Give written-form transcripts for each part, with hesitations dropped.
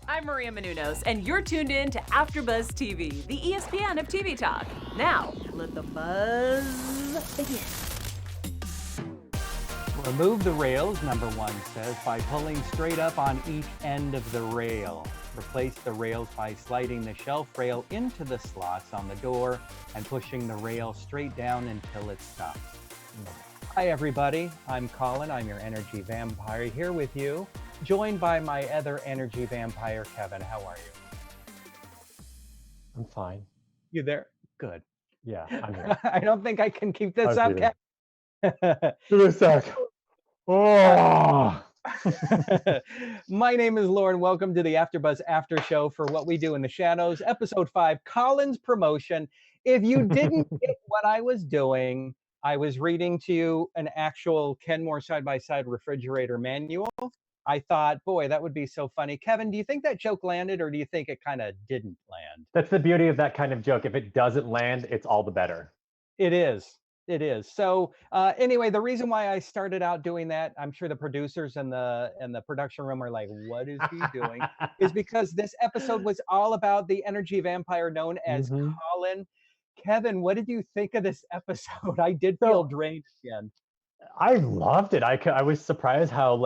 I'm Maria Menounos, and you're tuned in to AfterBuzz TV, the ESPN of TV talk. Now, let the buzz begin. Remove the rails, number one says, by pulling straight up on each end of the rail. Replace the rails by sliding the shelf rail into the slots on the door and pushing the rail straight down until it stops. Hi, everybody. I'm Colin. I'm your energy vampire here with you, joined by my other energy vampire, Kevin. How are you? I'm fine. You there? Good. Yeah, I'm here. I don't think I can keep this up, Here. Kevin. Give me a sec. Oh. My name is Lauren. Welcome to the AfterBuzz After Show for What We Do in the Shadows, Episode 5, Colin's promotion. If you didn't get what I was doing, I was reading to you an actual Kenmore side-by-side refrigerator manual. I thought, boy, that would be so funny. Kevin, do you think that joke landed, or do you think it kind of didn't land? That's the beauty of that kind of joke. If it doesn't land, it's all the better. It is. It is. So anyway, the reason why I started out doing that, I'm sure the producers and the production room are like, what is he doing? Is because this episode was all about the energy vampire known as Colin. Kevin, what did you think of this episode? I did feel drained again. I loved it. I was surprised how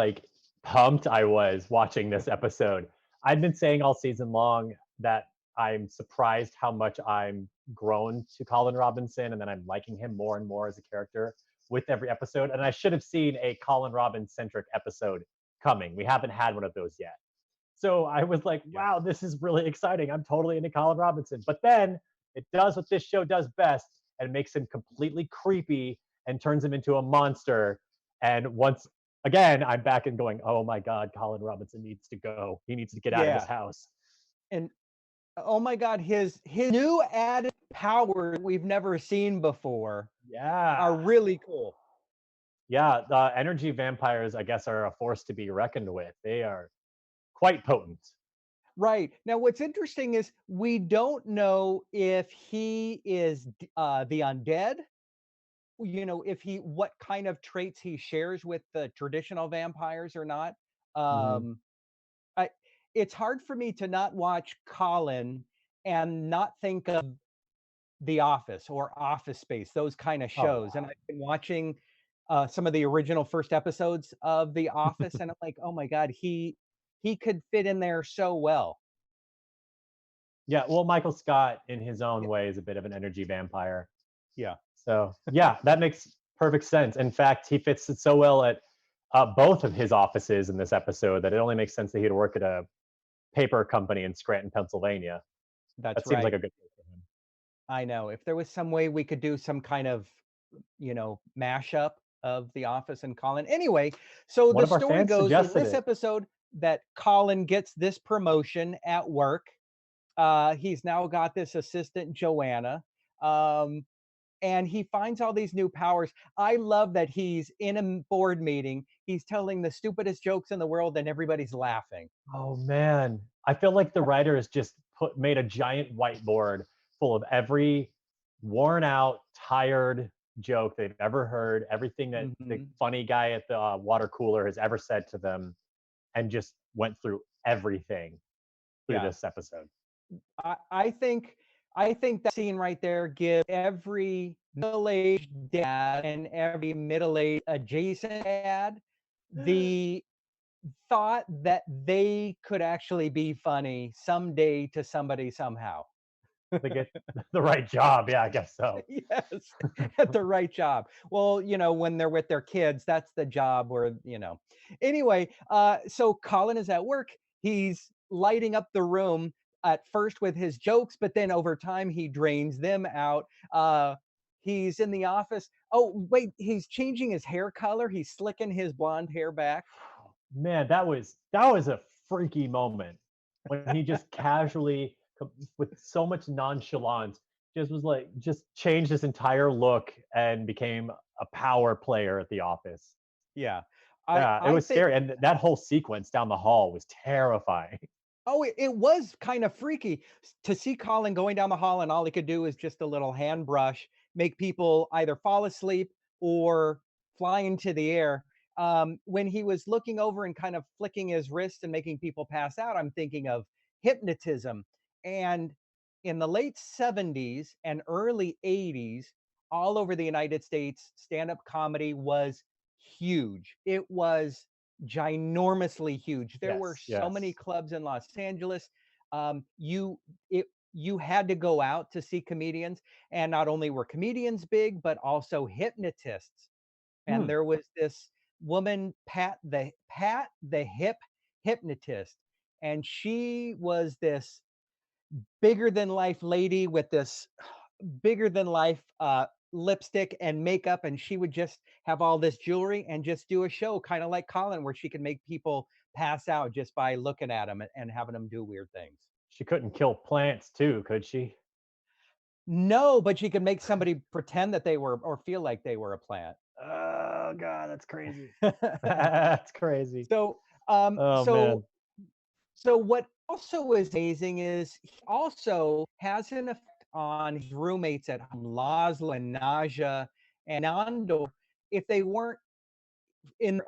pumped I was watching this episode. I've been saying all season long that I'm surprised how much I'm grown to Colin Robinson, and then I'm liking him more and more as a character with every episode. And I should have seen a Colin Robinson-centric episode coming. We haven't had one of those yet. So I was like, wow, this is really exciting. I'm totally into Colin Robinson. But then it does what this show does best and makes him completely creepy and turns him into a monster. And once again, I'm back and going, oh my God, Colin Robinson needs to go. He needs to get out of this house. And oh my God, his new added power we've never seen before are really cool. Yeah, the energy vampires, I guess, are a force to be reckoned with. They are quite potent. Right. Now, what's interesting is we don't know if he is the undead, what kind of traits he shares with the traditional vampires or not. It's hard for me to not watch Colin and not think of The Office or Office Space, those kind of shows. And I've been watching some of the original first episodes of The Office, and I'm like, oh my God, he could fit in there so well. Yeah, well, Michael Scott, in his own way, is a bit of an energy vampire. Yeah. So, yeah, that makes perfect sense. In fact, he fits it so well at both of his offices in this episode that it only makes sense that he'd work at a paper company in Scranton, Pennsylvania. That seems like a good fit for him. I know. If there was some way we could do some kind of, mashup of The Office and Colin. Anyway, so the story goes in this episode that Colin gets this promotion at work. He's now got this assistant, Joanna. And he finds all these new powers. I love that he's in a board meeting. He's telling the stupidest jokes in the world and everybody's laughing. Oh, man. I feel like the writers just made a giant whiteboard full of every worn out, tired joke they've ever heard, everything that the funny guy at the water cooler has ever said to them, and just went through everything through this episode. I think that scene right there gives every middle-aged dad and every middle-aged adjacent dad the thought that they could actually be funny someday to somebody somehow. They get the right job. Yeah, I guess so. Yes, at the right job. Well, when they're with their kids, that's the job where, Anyway, so Colin is at work. He's lighting up the room at first with his jokes, but then over time he drains them out. He's in the office. Oh, wait, he's changing his hair color. He's slicking his blonde hair back. Man, that was a freaky moment when he just casually, with so much nonchalance, just changed his entire look and became a power player at the office. Yeah. It was scary. And that whole sequence down the hall was terrifying. Oh, it was kind of freaky to see Colin going down the hall and all he could do is just a little hand brush, make people either fall asleep or fly into the air. when he was looking over and kind of flicking his wrist and making people pass out, I'm thinking of hypnotism. And in the late 70s and early 80s, all over the United States, stand-up comedy was huge. It was ginormously huge. There were Yes, so many yes. clubs in Los Angeles. You had to go out to see comedians, and not only were comedians big, but also hypnotists. And Hmm. there was this woman, Pat the Hip hypnotist, and she was this bigger than life lady with this bigger than life lipstick and makeup, and she would just have all this jewelry and just do a show kind of like Colin, where she could make people pass out just by looking at them and having them do weird things. She couldn't kill plants too, could she? No, but she could make somebody pretend that they were or feel like they were a plant. Oh god, that's crazy. That's crazy. so um Oh so man. So what also is amazing is he also has an effect on his roommates at home, Laszlo and Nadja and Nandor. If they weren't in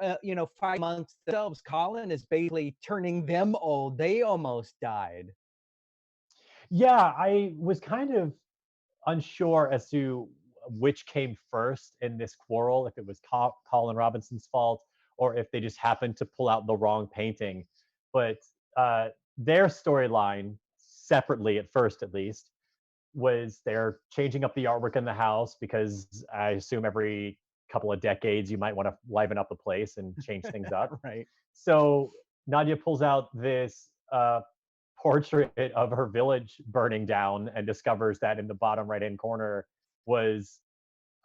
5 months themselves, Colin is basically turning them old. They almost died. Yeah, I was kind of unsure as to which came first in this quarrel, if it was Colin Robinson's fault or if they just happened to pull out the wrong painting. But uh, their storyline, separately at first at least, was they're changing up the artwork in the house because I assume every couple of decades you might want to liven up the place and change things up. Right. So Nadja pulls out this portrait of her village burning down and discovers that in the bottom right hand corner was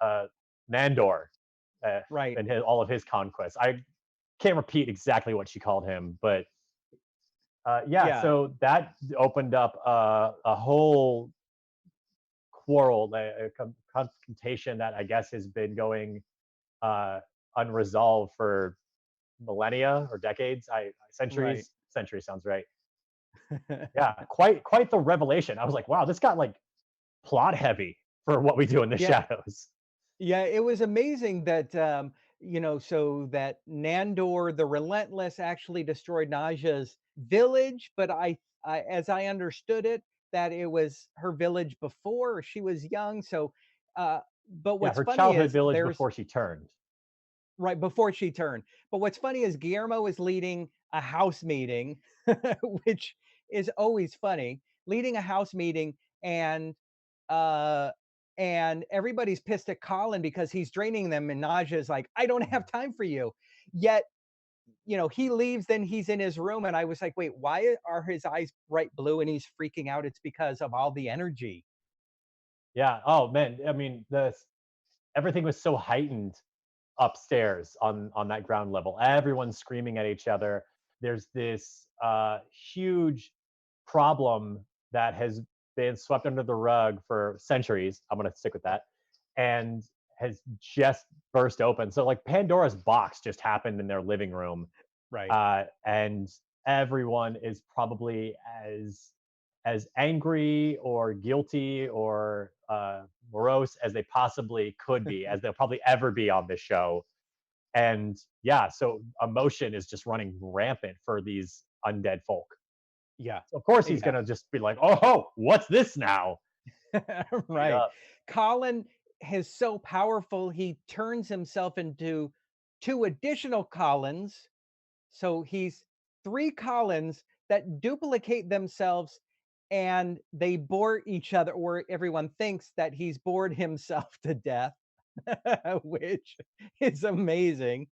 uh, Nandor Right. and all of his conquests. I can't repeat exactly what she called him, but yeah, Yeah. so that opened up a whole quarrel, confrontation that I guess has been going uh, unresolved for millennia or decades. Right. Centuries sounds right. Yeah, quite the revelation. I was like, wow, this got like plot heavy for what we do in the Yeah. shadows. Yeah, it was amazing that so that Nandor the Relentless actually destroyed Naja's village, but as I understood it, that it was her village before she was young. So, but Yeah, what's her funny childhood is village there's before she turned. right before she turned. But what's funny is Guillermo is leading a house meeting, which is always funny, leading a house meeting, and uh everybody's pissed at Colin because he's draining them, and Naja's like, I don't have time for you. Yet, he leaves, then he's in his room, and I was like, wait, why are his eyes bright blue and he's freaking out? It's because of all the energy. Yeah. Oh man. I mean, the everything was so heightened upstairs on that ground level. Everyone's screaming at each other. There's this huge problem that has been swept under the rug for centuries. I'm going to stick with that, and has just burst open. So like Pandora's box just happened in their living room, Right. and everyone is probably as angry or guilty or morose as they possibly could be, as they'll probably ever be on this show. And yeah, so emotion is just running rampant for these undead folk. Yeah. So of course he's Yeah. gonna just be like, "Oh, what's this now?" Straight Right. up. Colin is so powerful, he turns himself into two additional Collins. So he's three Collins that duplicate themselves, and they bore each other, or everyone thinks that he's bored himself to death, which is amazing.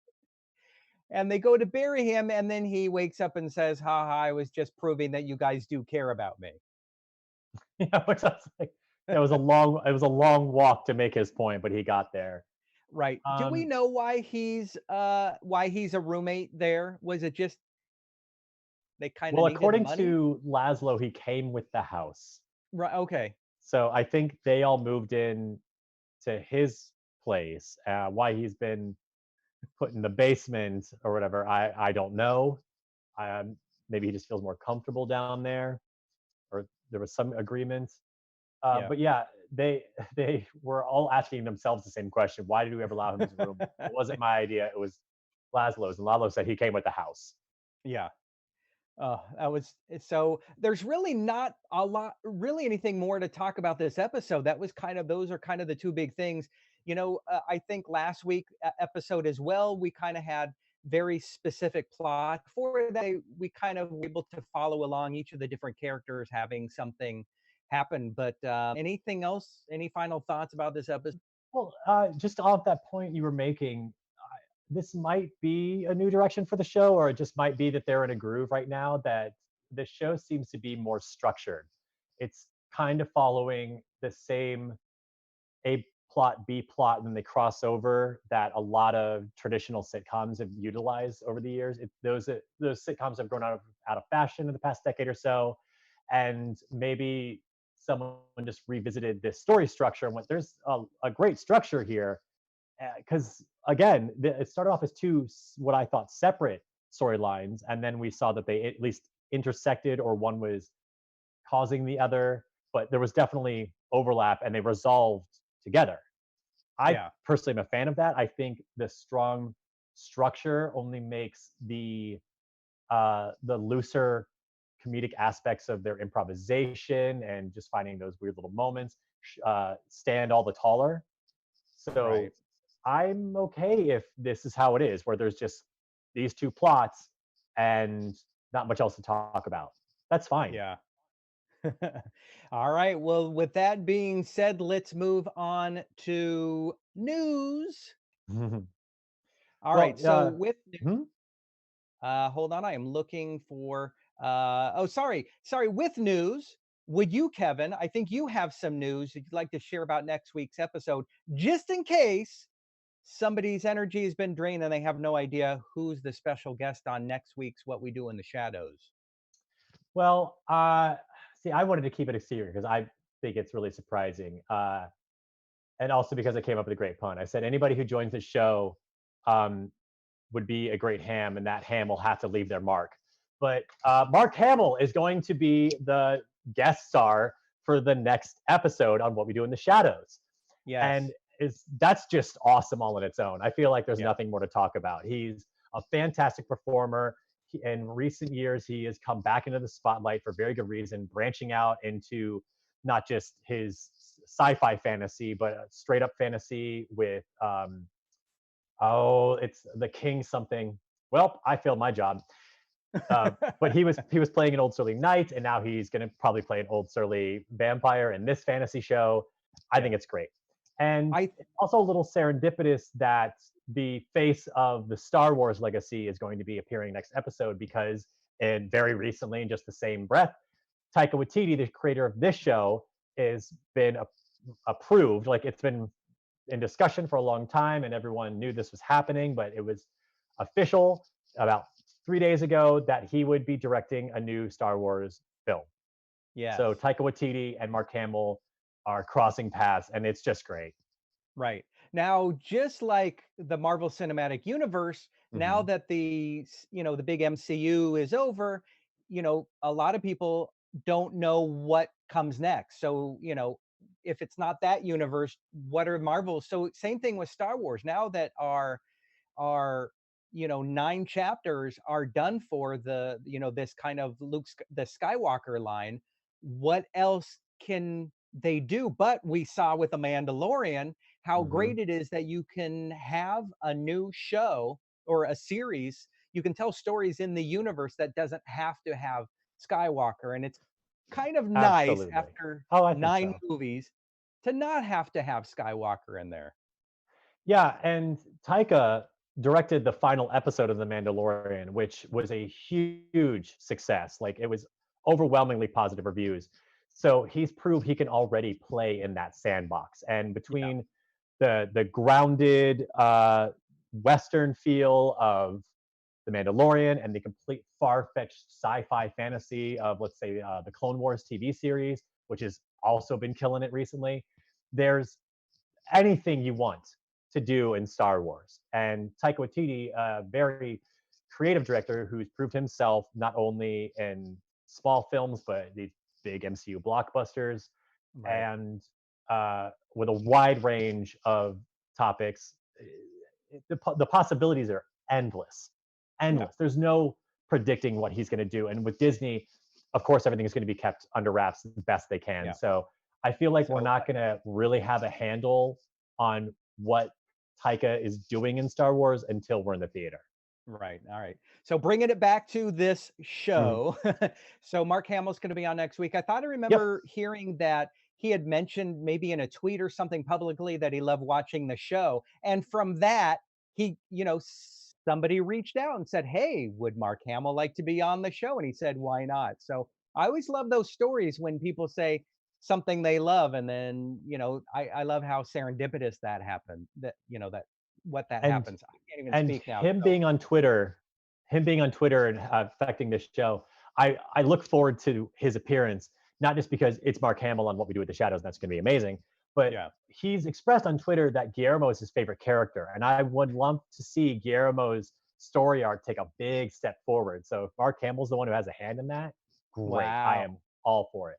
And they go to bury him, and then he wakes up and says, ha ha, I was just proving that you guys do care about me. Yeah, which I was like, it was a long walk to make his point, but he got there. Right. Do we Um, know why he's a roommate there? Was it just they kind of well, needed the according money? to Laszlo, he came with the house. Right. Okay. So I think they all moved in to his place. Why he's been put in the basement or whatever, I don't know. Maybe he just feels more comfortable down there, or there was some agreement. Yeah. But yeah, they they were all asking themselves the same question: why did we ever allow him in his room? It wasn't my idea. It was Laszlo's, and Lalo said he came with the house. Yeah. That was so. There's really not a lot, really anything more to talk about this episode. That was kind of those are kind of the two big things. I think last week episode as well, we kind of had very specific plot. For that, we kind of were able to follow along each of the different characters having something happen. But anything else? Any final thoughts about this episode? Well, just off that point you were making, this might be a new direction for the show, or it just might be that they're in a groove right now, that the show seems to be more structured. It's kind of following the same A plot, B plot, and then they cross over that a lot of traditional sitcoms have utilized over the years. Those sitcoms have grown out of fashion in the past decade or so, and maybe someone just revisited this story structure and went, "There's a great structure here," because again, it started off as two what I thought separate storylines, and then we saw that they at least intersected, or one was causing the other, but there was definitely overlap, and they resolved together. I personally am a fan of that. I think the strong structure only makes the looser comedic aspects of their improvisation and just finding those weird little moments stand all the taller. So I'm okay if this is how it is, where there's just these two plots and not much else to talk about. That's fine. Yeah. All right. Well, with that being said, let's move on to news. All right. So with hold on, I am looking for sorry. With news, would you, Kevin? I think you have some news that you'd like to share about next week's episode, just in case somebody's energy has been drained and they have no idea who's the special guest on next week's What We Do in the Shadows. Well, see, I wanted to keep it a secret because I think it's really surprising. And also because I came up with a great pun. I said anybody who joins the show would be a great ham, and that ham will have to leave their mark. But Mark Hamill is going to be the guest star for the next episode on What We Do in the Shadows. Yes. And that's just awesome all on its own. I feel like there's nothing more to talk about. He's a fantastic performer. In recent years, he has come back into the spotlight for very good reason, branching out into not just his sci-fi fantasy, but straight up fantasy with it's the King something. Well, I failed my job. But he was playing an old surly knight, and now he's going to probably play an old surly vampire in this fantasy show. I think it's great. And also a little serendipitous that the face of the Star Wars legacy is going to be appearing next episode, because and very recently, in just the same breath, Taika Waititi, the creator of this show, has been approved. Like, it's been in discussion for a long time, and everyone knew this was happening, but it was official about 3 days ago that he would be directing a new Star Wars film. Yeah. So Taika Waititi and Mark Hamill are crossing paths, and it's just great. Right. Now, just like the Marvel Cinematic Universe, now that the big MCU is over, a lot of people don't know what comes next. So, if it's not that universe, what are Marvel? So same thing with Star Wars. Now that our 9 chapters are done for the, this kind of the Skywalker line, what else can they do? But we saw with The Mandalorian how great it is that you can have a new show or a series. You can tell stories in the universe that doesn't have to have Skywalker. And it's kind of nice after 9 movies to not have to have Skywalker in there. Yeah, and Taika directed the final episode of The Mandalorian, which was a huge success. Like, it was overwhelmingly positive reviews. So he's proved he can already play in that sandbox. And between the grounded Western feel of The Mandalorian and the complete far-fetched sci-fi fantasy of, let's say, the Clone Wars TV series, which has also been killing it recently, there's anything you want to do in Star Wars. And Taika Waititi, a very creative director who's proved himself not only in small films, but these big MCU blockbusters, and with a wide range of topics. The possibilities are endless. Yeah. There's no predicting what he's going to do. And with Disney, of course, everything is going to be kept under wraps as best they can. Yeah. So I feel like we're So, not going to really have a handle on what Taika is doing in Star Wars until we're in the theater. Right. All right. So bringing it back to this show. So Mark Hamill's going to be on next week. I thought I Yep. remember hearing that he had mentioned maybe in a tweet or something publicly that he loved watching the show. And from that, he, somebody reached out and said, "Hey, would Mark Hamill like to be on the show?" And he said, "Why not?" So I always love those stories when people say something they love. And then, I love how serendipitous that happened, that And happens. I can't even speak now. him So. being on Twitter, and affecting this show, I look forward to his appearance, not just because it's Mark Hamill on What We Do with the Shadows, and that's going to be amazing, but Yeah. he's expressed on Twitter that Guillermo is his favorite character, and I would love to see Guillermo's story arc take a big step forward. So if Mark Hamill's the one who has a hand in that, great. I Wow. am all for it.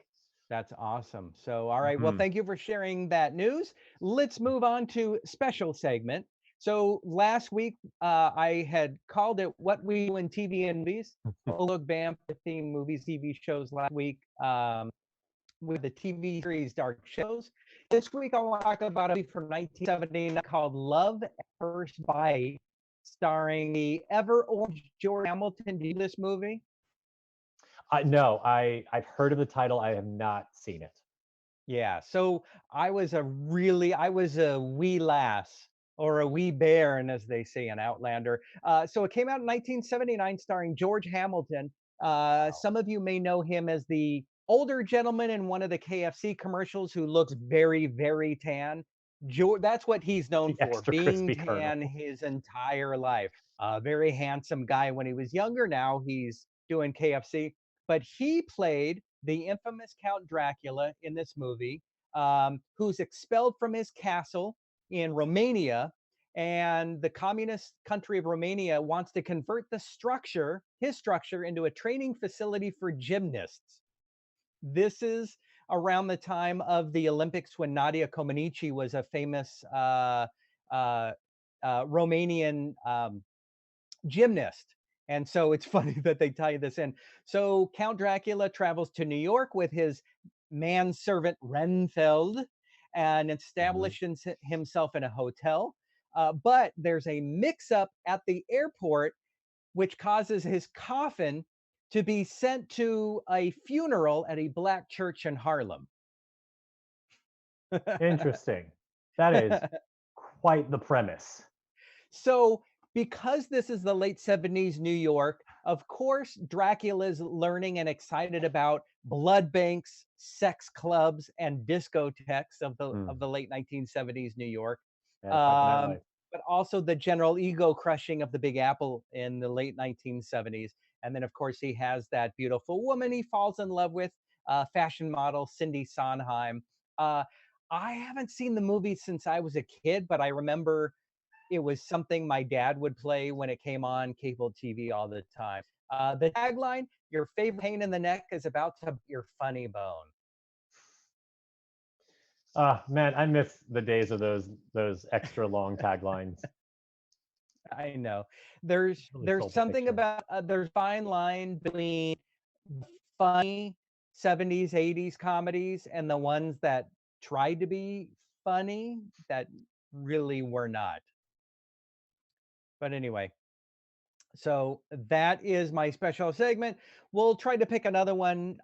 That's awesome. So, all right. Well, Mhm. thank you for sharing that news. Let's move on to special segment. So last week, I had called it "What We Do in TV and Movies." We'll look back at theme movies, TV shows last week with the TV series Dark Shadows. This week, I want to talk about a movie from 1979 called "Love at First Bite," starring the ever orange George Hamilton. Do you know this movie? No, I've heard of the title. I have not seen it. Yeah, so I was a wee lass or a wee bairn, as they say in Outlander. So it came out in 1979, starring George Hamilton. Wow. Some of you may know him as the older gentleman in one of the KFC commercials who looks very, very tan. That's what he's known The for, extra being crispy tan kernel. his entire life. A very handsome guy when he was younger. Now he's doing KFC, but he played the infamous Count Dracula in this movie, who's expelled from his castle in Romania. And the communist country of Romania wants to convert his structure, into a training facility for gymnasts. This is around the time of the Olympics when Nadia Comaneci was a famous uh, Romanian gymnast. And so it's funny that they tie this in. So Count Dracula travels to New York with his manservant Renfeld and Mhm. establishes himself in a hotel. But there's a mix up at the airport, which causes his coffin to be sent to a funeral at a black church in Harlem. Interesting. That is quite the premise. So, because this is the late 70s New York, of course, Dracula's learning and excited about blood banks, sex clubs, and discotheques of the Mm. late 1970s New York. Yeah, quite the Um, nightlife. but also the general ego crushing of the Big Apple in the late 1970s. And then, of course, he has that beautiful woman he falls in love with, fashion model Cindy Sondheim. Uh, I haven't seen the movie since I was a kid, but I remember it was something my dad would play when it came on cable TV all the time. The tagline, "Your favorite pain in the neck is about to your funny bone." Man, I miss the days of those extra long taglines. I know. There's Really there's sold the something picture. about there's fine line between funny 70s, 80s comedies and the ones that tried to be funny that really were not. But anyway, so that is my special segment. We'll try to pick another one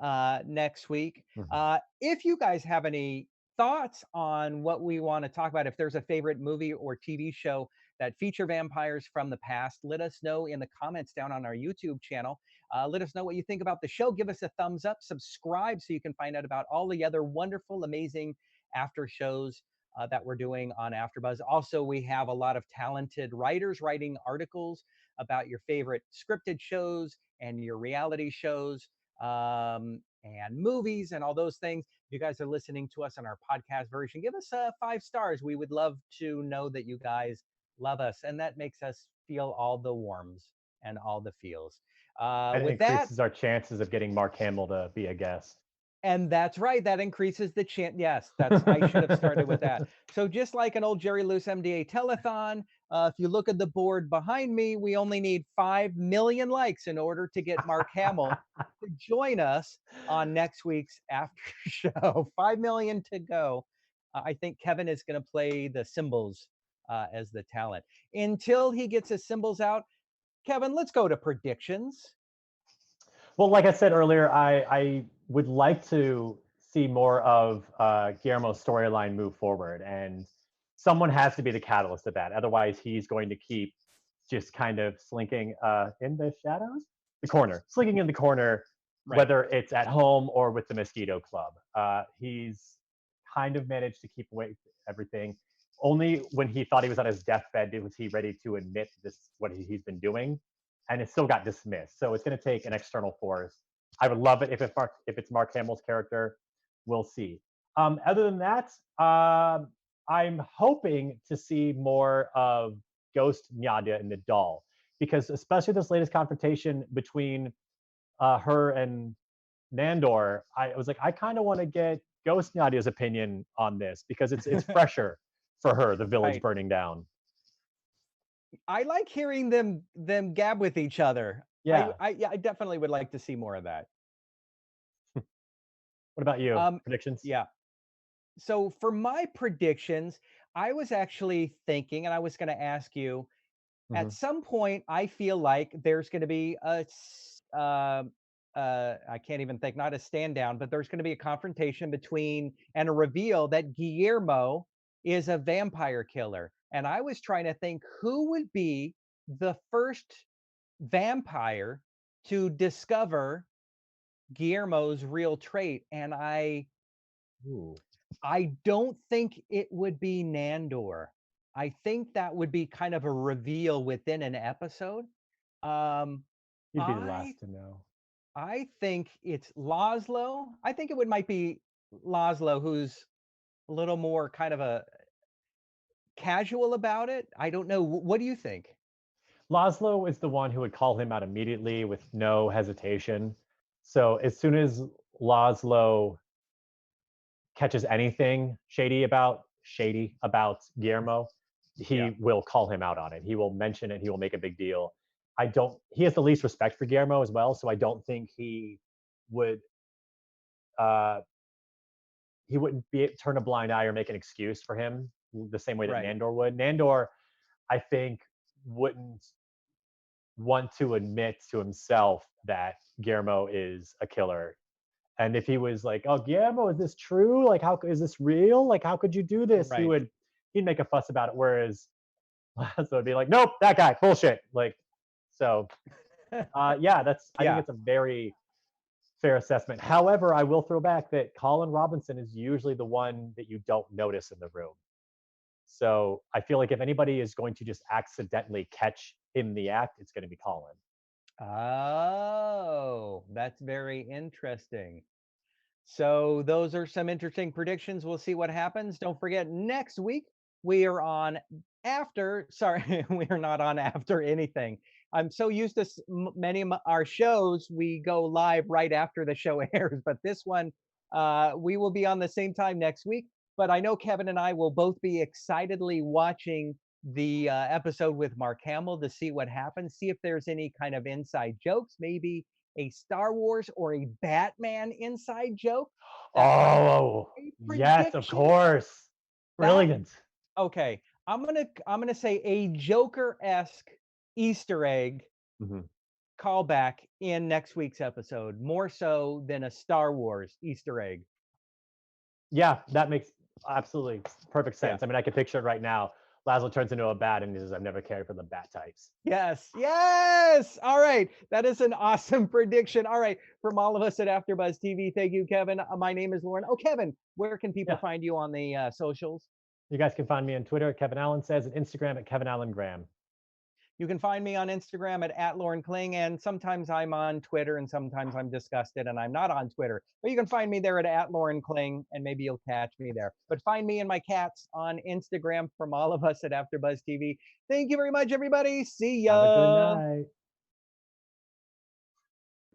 next week. Mhm. If you guys have any thoughts on what we want to talk about, if there's a favorite movie or TV show that feature vampires from the past, let us know in the comments down on our YouTube channel. Let us know what you think about the show. Give us a thumbs up, subscribe so you can find out about all the other wonderful, amazing after shows that we're doing on AfterBuzz. Also, we have a lot of talented writers writing articles about your favorite scripted shows and your reality shows and movies and all those things. If you guys are listening to us on our podcast version, give us 5 stars. We would love to know that you guys love us, and that makes us feel all the warms and all the feels. And it With that, increases our chances of getting Mark Hamill to be a guest. And that's right. That increases the chance. Yes, I should have started with that. So just like an old Jerry Lewis MDA telethon, if you look at the board behind me, we only need 5 million likes in order to get Mark Hamill to join us on next week's after show. 5 million to go. I think Kevin is going to play the cymbals as the talent. Until he gets his cymbals out, Kevin, let's go to predictions. Well, like I said earlier, I would like to see more of Guillermo's storyline move forward, and someone has to be the catalyst of that. Otherwise, he's going to keep just kind of slinking in the shadows, slinking in the corner, right, whether it's at home or with the Mosquito Club. He's kind of managed to keep away everything. Only when he thought he was on his deathbed was he ready to admit what he's been doing, and it still got dismissed. So it's going to take an external force. I would love it if it's Mark Hamill's character. We'll see. Other than that, I'm hoping to see more of Ghost Nadja in the doll, because especially this latest confrontation between her and Nandor, I was like, I kind of want to get Ghost Nadja's opinion on this, because it's fresher for her, the village right, burning down. I like hearing them gab with each other. Yeah. I definitely would like to see more of that. What about you? Predictions? Yeah. So for my predictions, I was actually thinking, and I was going to ask you, at some point, I feel like there's going to be a, I can't even think, not a stand down, but there's going to be a confrontation between and a reveal that Guillermo is a vampire killer. And I was trying to think who would be the first vampire to discover Guillermo's real trait. And I don't think it would be Nandor. I think that would be kind of a reveal within an episode. You'd be the last to know. I think it's Laszlo. I think might be Laszlo, who's a little more kind of a casual about it. I don't know. What do you think? Laszlo is the one who would call him out immediately with no hesitation. So as soon as Laszlo catches anything shady about Guillermo, he will call him out on it. He will mention it. He will make a big deal. He has the least respect for Guillermo as well. So I don't think he wouldn't turn a blind eye or make an excuse for him the same way that right, Nandor would. Nandor, I think, wouldn't want to admit to himself that Guillermo is a killer. And if he was like, "Oh, Guillermo, is this true? Like, how is this real? Like, how could you do this?" Right, he'd make a fuss about it. Whereas Laszlo would be like, "Nope, that guy, bullshit." Like, so, yeah, I think it's a very fair assessment. However, I will throw back that Colin Robinson is usually the one that you don't notice in the room. So I feel like if anybody is going to just accidentally catch in the act, it's going to be Colin. Oh, that's very interesting. So those are some interesting predictions. We'll see what happens. Don't forget, next week we are on after. Sorry, we are not on after anything. I'm so used to many of our shows, we go live right after the show airs, but this one, we will be on the same time next week. But I know Kevin and I will both be excitedly watching the episode with Mark Hamill to see what happens, see if there's any kind of inside jokes, maybe a Star Wars or a Batman inside joke. Oh, yes, of course. Brilliant. Okay, I'm gonna say a Joker-esque Easter egg callback in next week's episode, more so than a Star Wars Easter egg. Yeah, that makes absolutely perfect sense. Yeah. I mean, I can picture it right now. Laszlo turns into a bat and he says, "I've never cared for the bat types." Yes, yes. All right, that is an awesome prediction. All right, from all of us at AfterBuzz TV, thank you, Kevin. My name is Lauren. Oh, Kevin, where can people find you on the socials? You guys can find me on Twitter at Kevin Allen Says, and Instagram at Kevin Allen Graham. You can find me on Instagram at Lauren Kling, and sometimes I'm on Twitter, and sometimes I'm disgusted and I'm not on Twitter. But you can find me there at Lauren Kling, and maybe you'll catch me there. But find me and my cats on Instagram from all of us at AfterBuzz TV. Thank you very much, everybody. See ya. Have a good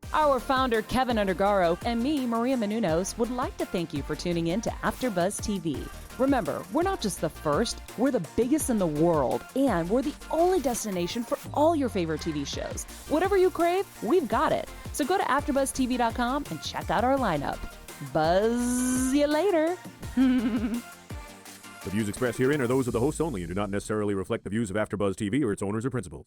night. Our founder, Kevin Undergaro, and me, Maria Menounos, would like to thank you for tuning in to AfterBuzz TV. Remember, we're not just the first, we're the biggest in the world, and we're the only destination for all your favorite TV shows. Whatever you crave, we've got it. So go to AfterBuzzTV.com and check out our lineup. Buzz you later. The views expressed herein are those of the hosts only and do not necessarily reflect the views of AfterBuzz TV or its owners or principals.